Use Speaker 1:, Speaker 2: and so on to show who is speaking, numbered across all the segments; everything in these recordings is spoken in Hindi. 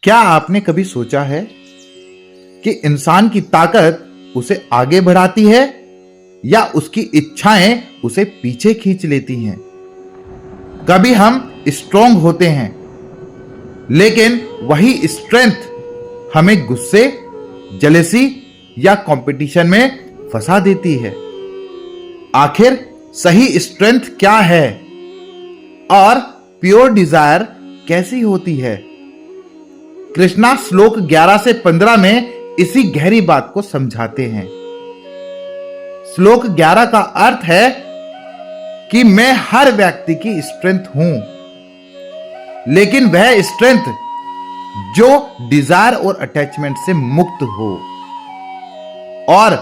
Speaker 1: क्या आपने कभी सोचा है कि इंसान की ताकत उसे आगे बढ़ाती है या उसकी इच्छाएं उसे पीछे खींच लेती हैं? कभी हम स्ट्रांग होते हैं, लेकिन वही स्ट्रेंथ हमें गुस्से, जेलेसी या कंपटीशन में फंसा देती है। आखिर सही स्ट्रेंथ क्या है और प्योर डिजायर कैसी होती है? कृष्णा श्लोक 11 से 15 में इसी गहरी बात को समझाते हैं। श्लोक 11 का अर्थ है कि मैं हर व्यक्ति की स्ट्रेंथ हूं, लेकिन वह स्ट्रेंथ जो डिजायर और अटैचमेंट से मुक्त हो और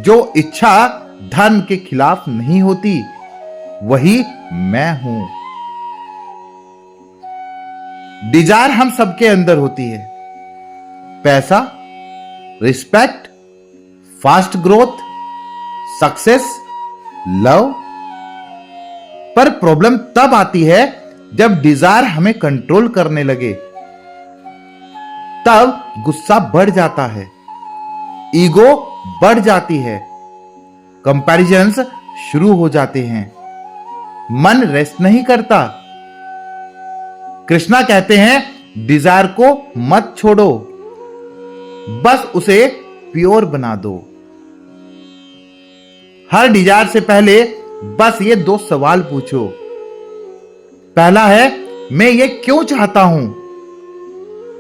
Speaker 1: जो इच्छा धर्म के खिलाफ नहीं होती, वही मैं हूं। डिजायर हम सबके अंदर होती है। पैसा, respect, fast growth, success, love. पर प्रॉब्लम तब आती है जब डिजायर हमें कंट्रोल करने लगे। तब गुस्सा बढ़ जाता है, ईगो बढ़ जाती है, कंपैरिजन्स शुरू हो जाते हैं, मन रेस्ट नहीं करता। कृष्णा कहते हैं डिजायर को मत छोड़ो, बस उसे प्योर बना दो। हर डिजायर से पहले बस ये 2 सवाल पूछो। पहला है, मैं ये क्यों चाहता हूं?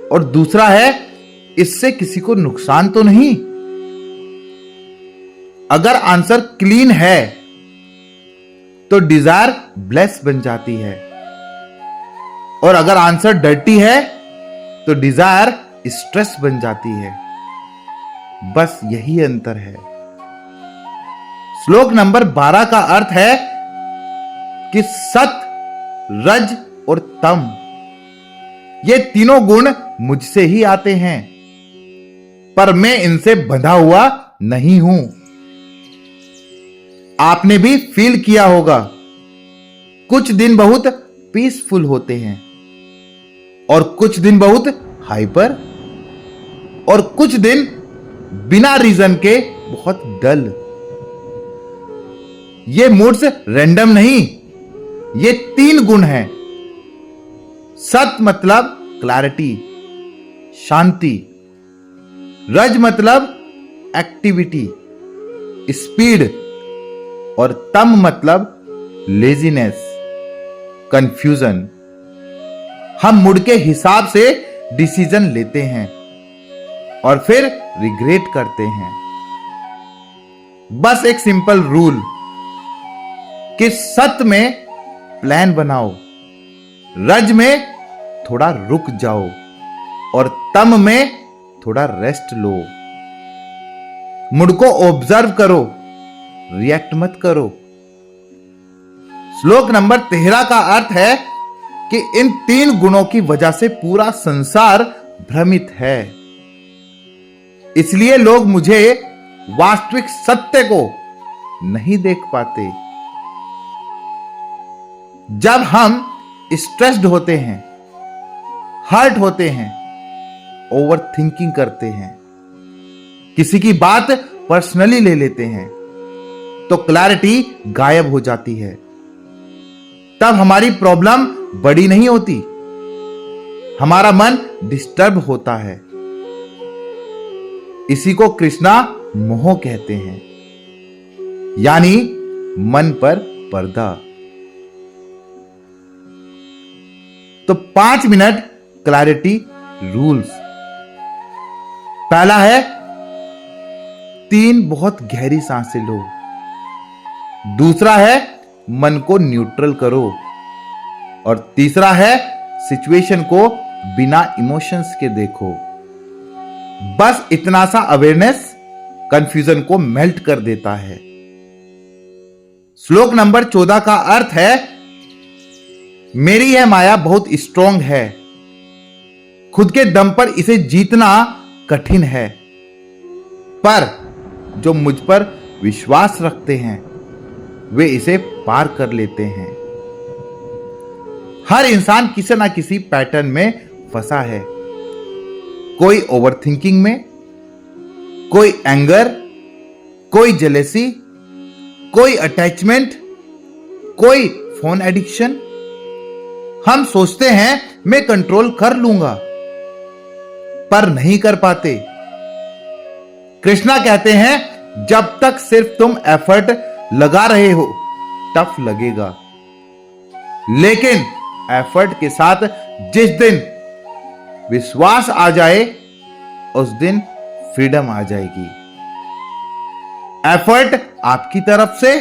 Speaker 1: और दूसरा है, इससे किसी को नुकसान तो नहीं? अगर आंसर क्लीन है तो डिजायर ब्लेस बन जाती है, और अगर आंसर डर्टी है तो डिजायर स्ट्रेस बन जाती है। बस यही अंतर है। श्लोक नंबर 12 का अर्थ है कि सत, रज और तम, ये तीनों गुण मुझसे ही आते हैं, पर मैं इनसे बंधा हुआ नहीं हूं। आपने भी फील किया होगा, कुछ दिन बहुत पीसफुल होते हैं और कुछ दिन बहुत हाइपर, और कुछ दिन बिना रीजन के बहुत डल। ये मूड्स रैंडम नहीं, ये 3 गुण हैं। सत मतलब क्लैरिटी, शांति। रज मतलब एक्टिविटी, स्पीड। और तम मतलब लेजीनेस, कंफ्यूजन। हम मूड के हिसाब से डिसीजन लेते हैं और फिर रिग्रेट करते हैं। बस एक सिंपल रूल कि सत में प्लान बनाओ, रज में थोड़ा रुक जाओ और तम में थोड़ा रेस्ट लो। मूड को ऑब्जर्व करो, रिएक्ट मत करो। श्लोक नंबर 13 का अर्थ है कि इन 3 गुणों की वजह से पूरा संसार भ्रमित है। इसलिए लोग मुझे वास्तविक सत्य को नहीं देख पाते। जब हम स्ट्रेस्ड होते हैं, हर्ट होते हैं, ओवर थिंकिंग करते हैं, किसी की बात पर्सनली ले लेते हैं, तो क्लैरिटी गायब हो जाती है। तब हमारी प्रॉब्लम बड़ी नहीं होती, हमारा मन डिस्टर्ब होता है। इसी को कृष्णा मोह कहते हैं, यानी मन पर पर्दा। तो 5 मिनट क्लैरिटी रूल्स। पहला है, 3 बहुत गहरी सांसें लो। दूसरा है, मन को न्यूट्रल करो। और तीसरा है, सिचुएशन को बिना इमोशंस के देखो। बस इतना सा अवेयरनेस कंफ्यूजन को मेल्ट कर देता है। श्लोक नंबर 14 का अर्थ है, मेरी यह माया बहुत स्ट्रांग है, खुद के दम पर इसे जीतना कठिन है, पर जो मुझ पर विश्वास रखते हैं वे इसे पार कर लेते हैं। हर इंसान किसी ना किसी पैटर्न में फंसा है, कोई ओवरथिंकिंग में, कोई एंगर, कोई जेलेसी, कोई अटैचमेंट, कोई फोन एडिक्शन। हम सोचते हैं मैं कंट्रोल कर लूंगा, पर नहीं कर पाते। कृष्णा कहते हैं जब तक सिर्फ तुम एफर्ट लगा रहे हो टफ लगेगा, लेकिन एफर्ट के साथ जिस दिन विश्वास आ जाए उस दिन फ्रीडम आ जाएगी। एफर्ट आपकी तरफ से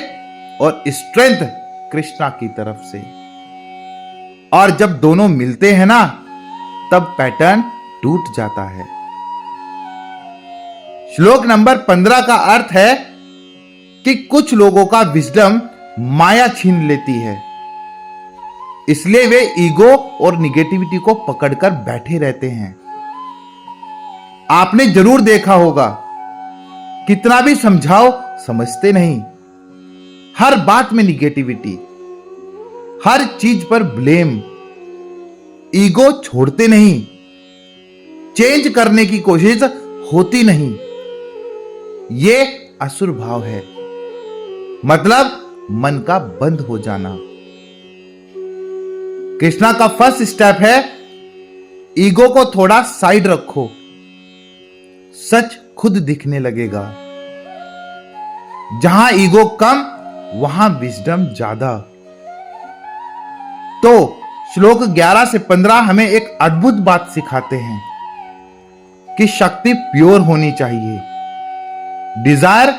Speaker 1: और स्ट्रेंथ कृष्णा की तरफ से, और जब दोनों मिलते हैं ना तब पैटर्न टूट जाता है। श्लोक नंबर 15 का अर्थ है कि कुछ लोगों का विजडम माया छीन लेती है, इसलिए वे ईगो और निगेटिविटी को पकड़कर बैठे रहते हैं। आपने जरूर देखा होगा, कितना भी समझाओ समझते नहीं, हर बात में निगेटिविटी, हर चीज पर ब्लेम, ईगो छोड़ते नहीं, चेंज करने की कोशिश होती नहीं। ये असुर भाव है, मतलब मन का बंद हो जाना। कृष्णा का फर्स्ट स्टेप है ईगो को थोड़ा साइड रखो, सच खुद दिखने लगेगा। जहां ईगो कम वहां विजडम ज्यादा। तो श्लोक 11 से 15 हमें एक अद्भुत बात सिखाते हैं कि शक्ति प्योर होनी चाहिए, डिजायर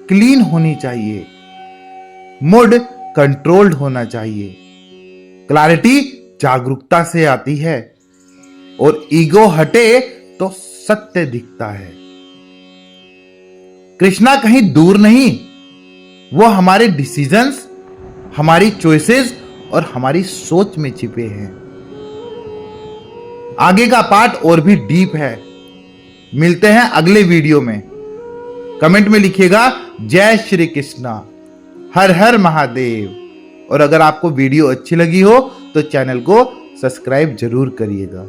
Speaker 1: क्लीन होनी चाहिए, मूड कंट्रोल्ड होना चाहिए, क्लैरिटी जागरूकता से आती है, और ईगो हटे तो सत्य दिखता है। कृष्णा कहीं दूर नहीं, वो हमारे डिसीजंस, हमारी चॉइसेस और हमारी सोच में छिपे हैं। आगे का पार्ट और भी डीप है। मिलते हैं अगले वीडियो में। कमेंट में लिखिएगा जय श्री कृष्णा, हर हर महादेव। और अगर आपको वीडियो अच्छी लगी हो तो चैनल को सब्सक्राइब जरूर करिएगा।